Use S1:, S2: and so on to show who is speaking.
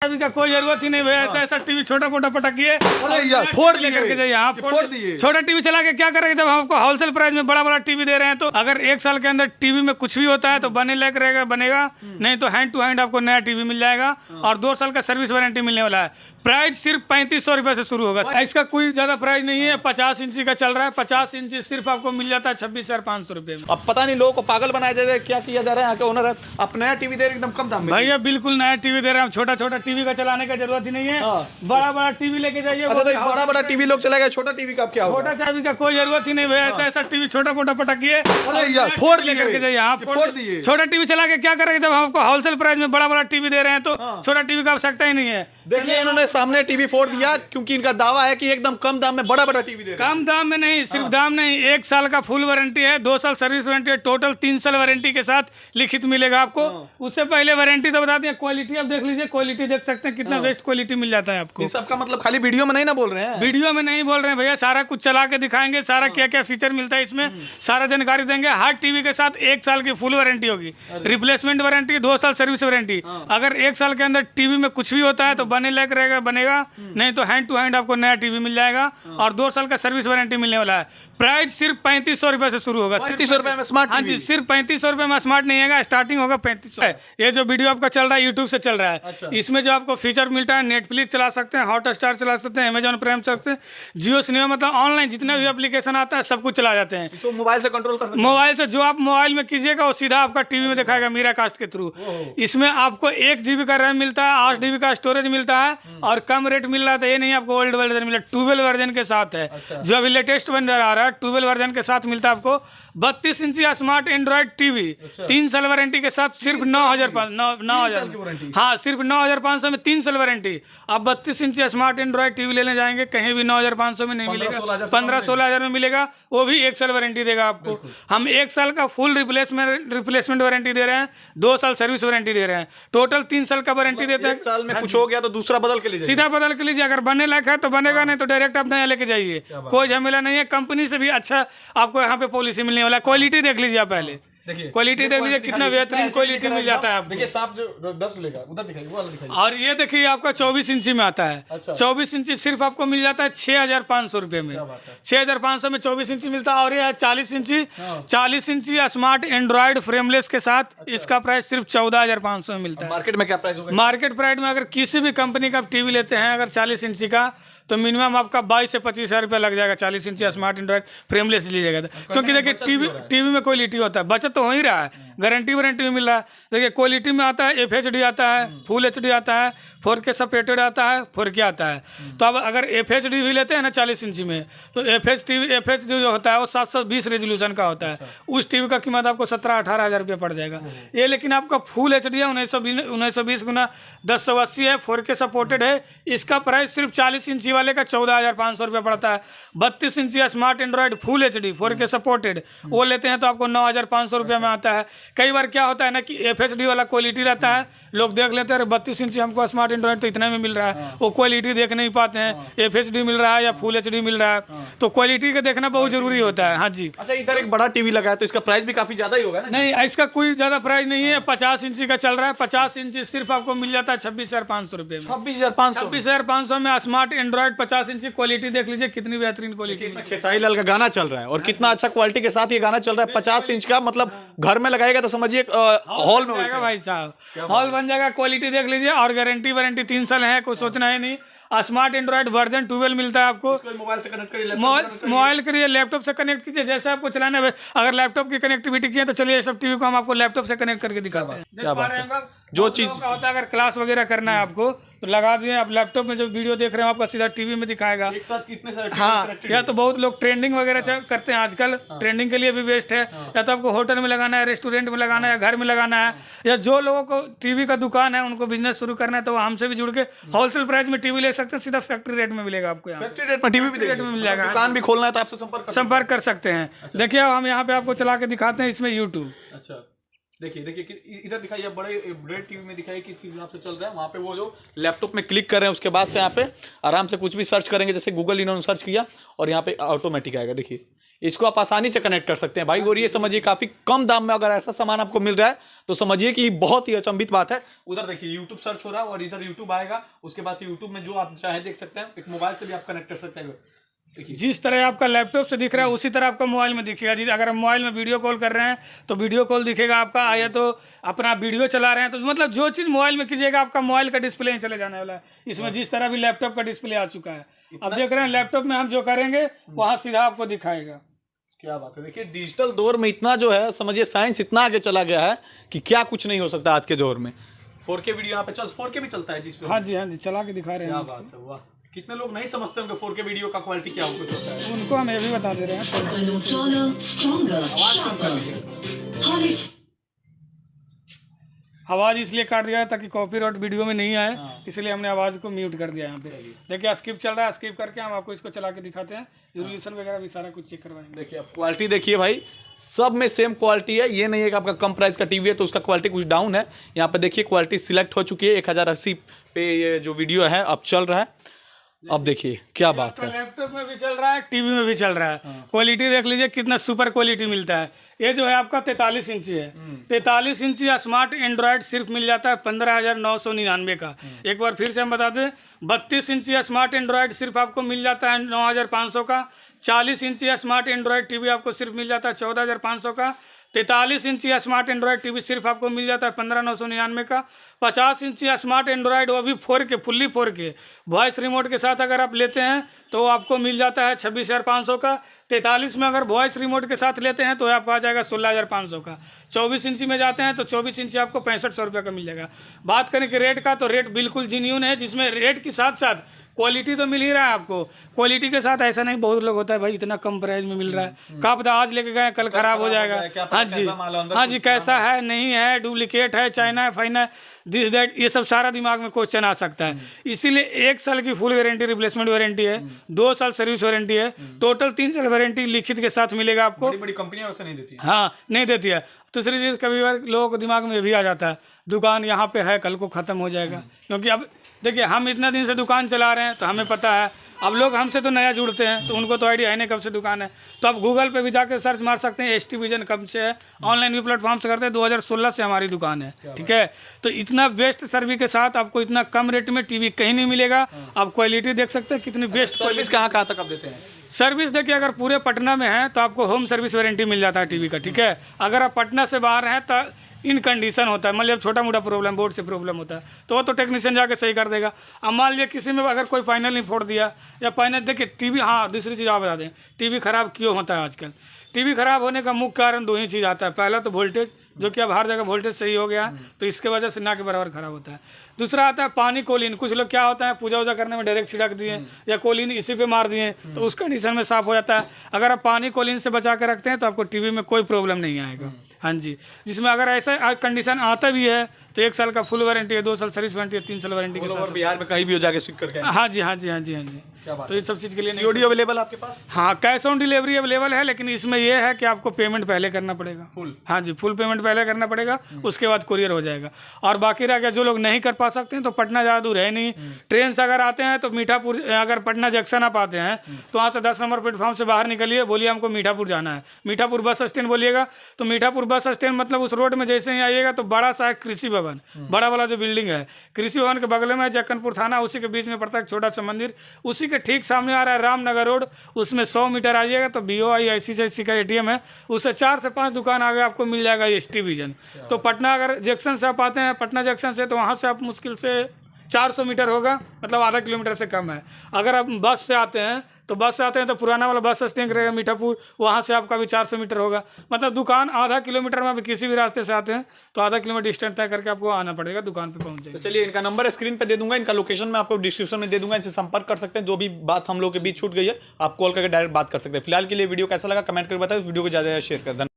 S1: अभी का कोई जरूरत ही नहीं भैया, ऐसा ऐसा टीवी छोटा मोटा पटकिए
S2: फोड़
S1: लेकर के जाइए। आप फोड़ दिए, छोटा टीवी चला के क्या करेंगे जब हमको होलसेल प्राइस में बड़ा बड़ा टीवी दे रहे हैं। तो अगर 1 साल के अंदर टीवी में कुछ भी होता है तो बने लायक रहेगा, बनेगा नहीं तो हैंड टू हैंड आपको नया टीवी मिल जाएगा और 2 साल का सर्विस वारंटी मिलने वाला है। प्राइस सिर्फ 3500 रुपए से शुरू होगा, इसका कोई ज्यादा प्राइस नहीं है। 50 इंची का चल रहा है, 50 इंची सिर्फ आपको मिल जाता है 26,500 रुपए में।
S2: अब पता नहीं लोगों को पागल बनाया जा रहा है, क्या किया जा रहा है। यहाँ के ओनर है, आप नया टीवी दे रहे हैं एकदम कम दाम में।
S1: भैया बिल्कुल नया टीवी दे रहे हैं, छोटा छोटा टीवी का चलाने का जरूरत ही नहीं है, बड़ा बड़ा टीवी लेके जाइए।
S2: अच्छा तो बड़ा बड़ा टीवी लोग चलाएगा, छोटा टीवी का क्या होगा?
S1: छोटा टीवी का कोई जरूरत ही नहीं भैया, ऐसा ऐसा टीवी छोटा मोटा पटकिए
S2: फोड़
S1: लेकर के जाइए। आप
S2: फोड़ दिए,
S1: छोटा टीवी चला के क्या करेंगे जब हमको होलसेल प्राइस में बड़ा बड़ा टीवी दे रहे हैं तो छोटा टीवी का आवश्यकता ही नहीं है।
S2: देखिए इन्होंने सामने टीवी फोड़ दिया क्योंकि इनका दावा है कि एकदम कम दाम में बड़ा बड़ा टीवी दे रहे हैं।
S1: कम दाम में नहीं, सिर्फ दाम नहीं, 1 साल का फुल वारंटी है, 2 साल सर्विस वारंटी है, टोटल 3 साल वारंटी के साथ लिखित मिलेगा आपको। उससे पहले वारंटी तो बता दें, क्वालिटी आप देख लीजिए, क्वालिटी देख सकते हैं कितना बेस्ट क्वालिटी मिल जाता है आपको।
S2: सबका मतलब खाली वीडियो में नहीं ना बोल रहे हैं,
S1: वीडियो में नहीं बोल रहे हैं भैया, सारा कुछ चला के दिखाएंगे, सारा क्या क्या फीचर मिलता है इसमें सारा जानकारी देंगे। हर टीवी के साथ 1 साल की फुल वारंटी होगी, रिप्लेसमेंट वारंटी, 2 साल सर्विस वारंटी। अगर 1 साल के अंदर टीवी में कुछ भी होता है तो बने लायक रहेगा, बनेगा नहीं तो हैंड टू हैंड आपको नया टीवी मिल जाएगा और 2 साल का सर्विस वारंटी मिलने वाला है। प्राइस सिर्फ 3500 रुपए से शुरू होगा।
S2: 3500 रुपए में स्मार्ट?
S1: हाँ जी, सिर्फ 3500 रुपए में स्मार्ट नहीं है, स्टार्टिंग होगा 3500। ये जो वीडियो आपका चल रहा है यूट्यूब से चल रहा है, इसमें जो आपको फीचर मिलता है, नेटफ्लिक्स चला सकते हैं, हॉटस्टार चला सकते हैं, अमेजॉन प्राइम चला सकते हैं, जियो सिनेमा, मतलब ऑनलाइन जितना भी एप्लीकेशन आता है सब कुछ चला जाते हैं।
S2: तो मोबाइल से कंट्रोल कर सकते हैं?
S1: मोबाइल से जो आप मोबाइल में कीजिएगा वो सीधा आपका टीवी में दिखाएगा मीरा कास्ट के थ्रू। इसमें आपको 1 GB का रैम मिलता है, 8 GB का स्टोरेज मिलता है और कम रेट मिल रहा था, ये नहीं आपको ओल्ड वर्जन मिला, 12 वर्जन के साथ है। जो अभी लेटेस्ट बन रहा है 12 वर्जन के साथ मिलता है आपको 32 इंची स्मार्ट एंड्रॉइड टीवी, 3 साल वारंटी के साथ, सिर्फ 9,000 हाँ सिर्फ 9,500 में 3 साल वारंटी। आप 32 इंची स्मार्ट एंड्रॉइड टीवी लेने जाएंगे कहीं भी 9,500 में नहीं मिलेगा, 15-16,000 में मिलेगा, वो भी 1 साल वारंटी देगा आपको। हम 1 साल का फुल रिप्लेसमेंट वारंटी दे रहे हैं, 2 साल सर्विस वारंटी दे रहे हैं, टोटल 3 साल का वारंटी देते हैं।
S2: 1 साल में कुछ हो गया तो दूसरा बदल के लीजिए,
S1: सीधा बदल के लीजिए, अगर बनने लायक है तो बनेगा, नहीं तो डायरेक्ट आप नया लेके जाइए, कोई झमेला नहीं है। कंपनी से भी अच्छा आपको यहाँ पे पॉलिसी मिलने वाला है। क्वालिटी देख लीजिए आप पहले, क्वालिटी देख लीजिए कितना बेहतरीन क्वालिटी मिल जाता है आपको।
S2: देखिए साफ जो 10 लेगा उधर दिखाइए, वो वाला दिखाइए।
S1: और ये देखिए आपका 24 इंची में आता है। 24 इंची सिर्फ आपको मिल जाता है 6,500 रुपए में, 6,500 में 24 इंची मिलता है। और ये 40 इंची, 40 इंची स्मार्ट एंड्रॉइड फ्रेमलेस के साथ, इसका प्राइस सिर्फ 14,500 में मिलता है।
S2: मार्केट में क्या प्राइस होगा?
S1: मार्केट प्राइस में अगर किसी भी कंपनी का टीवी लेते हैं अगर 40 इंची का तो मिनिमम आपका 22 से 25,000 रुपया लग जाएगा। 40 इंची स्मार्ट एंड्रॉइड फ्रेमलेस लीजिएगा तो, क्योंकि देखिए टीवी में क्वालिटी होता है, बचत तो हो ही रहा है, गारंटी वारंटी भी मिल रहा है। देखिए क्वालिटी में आता है FHD आता है, फुल HD आता है, 4K सपोर्टेड आता है, 4K आता है। तो अब अगर FHD भी लेते हैं ना 40 इंची में तो FHD जो होता है वो 720 रेजोल्यूशन का होता है, उस टीवी का कीमत आपको 17-18 हज़ार रुपया पड़ जाएगा। ये लेकिन आपका फुल HD है, 1920 गुना 1080 है, 4K सपोर्टेड है, इसका प्राइस सिर्फ 40 इंची वाले का 14,500 रुपया पड़ता है। 32 इंची smart Android full HD 4K supported वो लेते हैं तो आपको 9,500 रुपया में आता है। कई बार क्या होता है ना कि FHD वाला क्वालिटी रहता है, लोग देख लेते हैं 32 इंची हमको स्मार्ट एंड्रॉइड तो इतने में मिल रहा है, वो क्वालिटी देख नहीं पाते हैं, FHD मिल रहा है या फुल HD मिल रहा है, तो क्वालिटी का देखना बहुत जरूरी होता है। हाँ जी।
S2: अच्छा इधर एक बड़ा टीवी लगा है तो इसका प्राइस भी काफी ज्यादा ही होगा ना?
S1: नहीं, इसका कोई ज्यादा प्राइस नहीं है, 50 इंची का चल रहा है। 50 इंची सिर्फ आपको मिल जाता है 26,500 रुपये में। 26,500 में स्मार्ट एंड्रॉइड 50 इंची, क्वालिटी देख लीजिए कितनी बेहतरीन क्वालिटी।
S2: खेसारी लाल का गाना चल रहा है और कितना अच्छा क्वालिटी के साथ ये गाना चल रहा है। 50 इंच का मतलब घर में लगाएगा तो समझिए हॉल में
S1: जाएगा भाई साहब, हॉल बन जाएगा। क्वालिटी देख लीजिए और गारंटी वारंटी 3 साल है, कुछ सोचना है नहीं। स्मार्ट एंड्रॉइड वर्जन 12 मिलता है आपको।
S2: मोबाइल से कनेक्ट करिए,
S1: मोबाइल करिए, लैपटॉप से कनेक्ट कीजिए, जैसे आपको चलाना है। अगर लैपटॉप की कनेक्टिविटी की है तो चलिए सब टीवी को हम आपको लैपटॉप से कनेक्ट करके दिखाते हैं। देख पा रहे हैं जो चीज का होता है, अगर क्लास वगैरह करना है आपको तो लगा दिए, आप लैपटॉप में जो वीडियो देख रहे हैं आपका सीधा टीवी में दिखाएगा।
S2: एक साथ कितने सारे
S1: हाँ, या तो बहुत लोग ट्रेंडिंग वगैरह करते हैं आजकल, ट्रेंडिंग के लिए भी बेस्ट है। या तो आपको होटल में लगाना है, रेस्टोरेंट में लगाना है, या घर में लगाना है, या जो लोगों को टीवी का दुकान है उनको बिजनेस शुरू करना है तो हमसे भी जुड़ के होलसेल प्राइस में टीवी ले सकते हैं, सीधा फैक्ट्री रेट में मिलेगा आपको। यहाँ
S2: फैक्ट्री रेट में टीवी भी
S1: रेट में मिल जाएगा।
S2: दुकान भी खोलना है तो आपसे
S1: संपर्क कर सकते हैं। देखिए हम यहाँ पे आपको चला के दिखाते हैं इसमें यूट्यूब।
S2: अच्छा देखिए इधर दिखाइए, बड़े टीवी में दिखाइए किस हिसाब से चल रहा है। वहाँ पे वो जो लैपटॉप में क्लिक कर रहे हैं उसके बाद से यहाँ पे आराम से कुछ भी सर्च करेंगे, जैसे गूगल इन्होंने सर्च किया और यहाँ पे ऑटोमेटिक आएगा। देखिए इसको आप आसानी से कनेक्ट कर सकते हैं भाई। और ये समझिए काफी कम दाम में अगर ऐसा सामान आपको मिल रहा है तो समझिए कि बहुत ही अचंभित बात है। उधर देखिए यूट्यूब सर्च हो रहा है और इधर यूट्यूब आएगा, उसके बाद यूट्यूब में जो आप चाहे देख सकते हैं। एक मोबाइल से भी आप कनेक्ट कर सकते हैं।
S1: जिस तरह आपका लैपटॉप से दिख रहा है उसी तरह आपका मोबाइल में दिखेगा। जिस अगर आप मोबाइल में वीडियो कॉल कर रहे हैं तो वीडियो कॉल दिखेगा आपका, या तो अपना वीडियो चला रहे हैं तो मतलब जो चीज़ मोबाइल में कीजिएगा आपका मोबाइल का डिस्प्ले ही चले जाने वाला है इसमें। जिस तरह भी लैपटॉप का डिस्प्ले आ चुका है, अब देख रहे हैं लैपटॉप में हम जो करेंगे वहाँ सीधा आपको दिखाएगा।
S2: क्या बात है। देखिए डिजिटल दौर में इतना जो है समझिए साइंस इतना आगे चला गया है कि क्या कुछ नहीं हो सकता आज के दौर में। 4K वीडियो यहाँ पे 4K भी चलता है जिस पे।
S1: हाँ जी चला के दिखा रहे हैं।
S2: क्या बात है, वाह। कितने लोग नहीं समझते होंगे 4K वीडियो का क्वालिटी क्या कुछ होता है,
S1: उनको हम ये भी बता दे रहे हैं। आवाज़ इसलिए काट दिया है ताकि कॉपीराइट वीडियो में नहीं आए, इसलिए हमने आवाज़ को म्यूट कर दिया यहाँ पे। देखिए स्किप चल रहा है, स्किप करके हम आपको इसको चला के दिखाते हैं। रेजोल्यूशन वगैरह भी सारा कुछ चेक करवाएंगे।
S2: देखिए आप क्वालिटी देखिए भाई, सब में सेम क्वालिटी है। ये नहीं है कि आपका कम प्राइस का टीवी है तो उसका क्वालिटी कुछ डाउन है। यहाँ पे देखिए क्वालिटी सिलेक्ट हो चुकी है। 1080 पे ये जो वीडियो है अब चल रहा है। अब देखिए क्या बात है,
S1: लैपटॉप में भी चल रहा है, टीवी में भी चल रहा है। क्वालिटी देख लीजिए कितना सुपर क्वालिटी मिलता है। ये जो है आपका 43 इंची है। 43 इंची स्मार्ट एंड्रॉयड सिर्फ मिल जाता है 15,999 का। एक बार फिर से हम बता दें, 32 इंची स्मार्ट एंड्रॉयड सिर्फ आपको मिल जाता है 9,500 का। 40 इंची स्मार्ट एंड्रॉयड टीवी आपको सिर्फ मिल जाता है 14,500 का। 43 इंची स्मार्ट एंड्रॉयड टीवी सिर्फ आपको मिल जाता है 15,999 का। 50 इंची स्मार्ट एंड्रॉयड वो भी 4K fully 4K voice remote के साथ अगर आप लेते हैं तो आपको मिल जाता है 26,500 का। 43 में अगर वॉइस रिमोट के साथ लेते हैं तो आपको आ जाएगा 16,500 का। 24 इंची में जाते हैं तो 24 इंची आपको 6500 रुपये का मिल जाएगा। बात करें कि रेट का, तो रेट बिल्कुल जेन्युइन है, जिसमें रेट के साथ साथ क्वालिटी तो मिल ही रहा है आपको। क्वालिटी के साथ ऐसा नहीं, बहुत लोग होता है भाई इतना कम प्राइस में मिल रहा है, का पता आज लेके गए कल खराब हो जाएगा। हाँ जी कैसा है, नहीं है, डुप्लीकेट है, चाइना है, फाइना है, दिस दैट, ये सब सारा दिमाग में क्वेश्चन आ सकता है। इसीलिए 1 साल की फुल वारंटी रिप्लेसमेंट वारंटी है, 2 साल सर्विस वारंटी है, टोटल 3 साल वारंटी लिखित के साथ मिलेगा आपको।
S2: बड़ी कंपनियां वैसे नहीं देती।
S1: हाँ नहीं देती है। दूसरी चीज़ कभी बार लोगों को दिमाग में ये भी आ जाता है दुकान यहाँ पे है कल को ख़त्म हो जाएगा, क्योंकि अब देखिए हम इतना दिन से दुकान चला रहे हैं तो हमें पता है। अब लोग हमसे तो नया जुड़ते हैं तो उनको तो आइडिया है नहीं कब से दुकान है। तो आप गूगल पे भी जाकर सर्च मार सकते हैं ST विजन कब से है। ऑनलाइन भी प्लेटफॉर्म से करते हैं, 2016 से हमारी दुकान है, ठीक है। तो इतना बेस्ट सर्विस के साथ आपको इतना कम रेट में टीवी कहीं नहीं मिलेगा। आप क्वालिटी देख सकते हैं कितनी बेस्ट
S2: सर्विस कहाँ तक आप देते हैं।
S1: सर्विस देखिए अगर पूरे पटना में है तो आपको होम सर्विस वारंटी मिल जाता है टीवी का, ठीक है। अगर आप पटना से बाहर हैं तो इन कंडीशन होता है, मतलब छोटा मोटा प्रॉब्लम, बोर्ड से प्रॉब्लम होता है तो वो तो टेक्नीशियन जाके सही कर देगा। अब मान लीजिए किसी में अगर कोई पैनल नहीं फोड़ दिया या पैनल देखिए टीवी, हाँ दूसरी चीज़ आप बता दें टीवी ख़राब क्यों होता है आजकल। टीवी खराब होने का मुख्य कारण 2 ही चीज़ आता है। पहला तो वोल्टेज, जो कि अब हर जगह वोल्टेज सही हो गया है तो इसके वजह से ना के बराबर खराब होता है। दूसरा आता है पानी कोलिन। कुछ लोग क्या होता है पूजा वूजा करने में डायरेक्ट छिड़क दिए या कोलिन इसी पे मार दिए तो उस कंडीशन में साफ हो जाता है। अगर आप पानी कोलिन से बचा के रखते हैं तो आपको टीवी में कोई प्रॉब्लम नहीं आएगा। हाँ जी, जिसमें अगर ऐसा कंडीशन आता भी है तो 1 साल का फुल वारंटी है, 2 साल सर्विस वारंटी है, 3 साल वारंटी के साथ
S2: बिहार में कहीं भी हो जाके स्विच करके।
S1: हाँ जी हाँ जी हाँ जी हाँ जी। तो ये सब चीज़ के लिए
S2: COD अवेलेबल आपके पास?
S1: हाँ कैश ऑन डिलीवरी अवेलेबल है, लेकिन इसमें यह है कि आपको पेमेंट पहले करना पड़ेगा फुल। हाँ जी फुल पेमेंट पहले करना पड़ेगा, उसके बाद कुरियर हो जाएगा। और बाकी रह गया जो लोग नहीं कर पा सकते हैं तो पटना ज़्यादा दूर है नहीं, ट्रेन से अगर आते हैं तो मीठापुर, अगर पटना जंक्शन आप आते हैं तो वहाँ से 10 नंबर प्लेटफॉर्म से बाहर निकलिए, बोलिए हमको मीठापुर जाना है। मीठापुर बस स्टैंड बोलिएगा तो मीठापुर बस स्टैंड मतलब उस रोड में जैसे ही आइएगा तो बड़ा सा कृषि भवन, बड़ा वाला जो बिल्डिंग है कृषि भवन के बगल में जक्कनपुर थाना, उसी के बीच में पड़ता है छोटा सा मंदिर, उसी के ठीक सामने आ रहा है रामनगर रोड। उसमें 100 मीटर आइएगा तो BOI ICICI का ATM है, उससे 4 से 5 दुकान आगे आपको मिल जाएगा ST विजन। तो पटना अगर जंक्शन से आप आते हैं, पटना जंक्शन से, तो वहाँ से आप मुश्किल से 400 मीटर होगा, मतलब आधा किलोमीटर से कम है। अगर आप बस से आते हैं तो पुराना वाला बस स्टैंड रहेगा मीठापुर, वहाँ से आपका भी 400 मीटर होगा। मतलब दुकान आधा किलोमीटर में, आप किसी भी रास्ते से आते हैं तो आधा किलोमीटर डिस्टेंस तय करके आपको आना पड़ेगा, दुकान पे पहुँच जाएगा।
S2: तो चलिए इनका नंबर स्क्रीन पे दे दूंगा, इनका लोकेशन मैं आपको डिस्क्रिप्शन में दे दूंगा, इनसे संपर्क कर सकते हैं। जो भी बात हम लोग के बीच छूट गई है आप कॉल करके डायरेक्ट बात कर सकते हैं। फिलहाल के लिए वीडियो कैसा लगा कमेंट करके बताएं, वीडियो को ज़्यादा शेयर कर दें।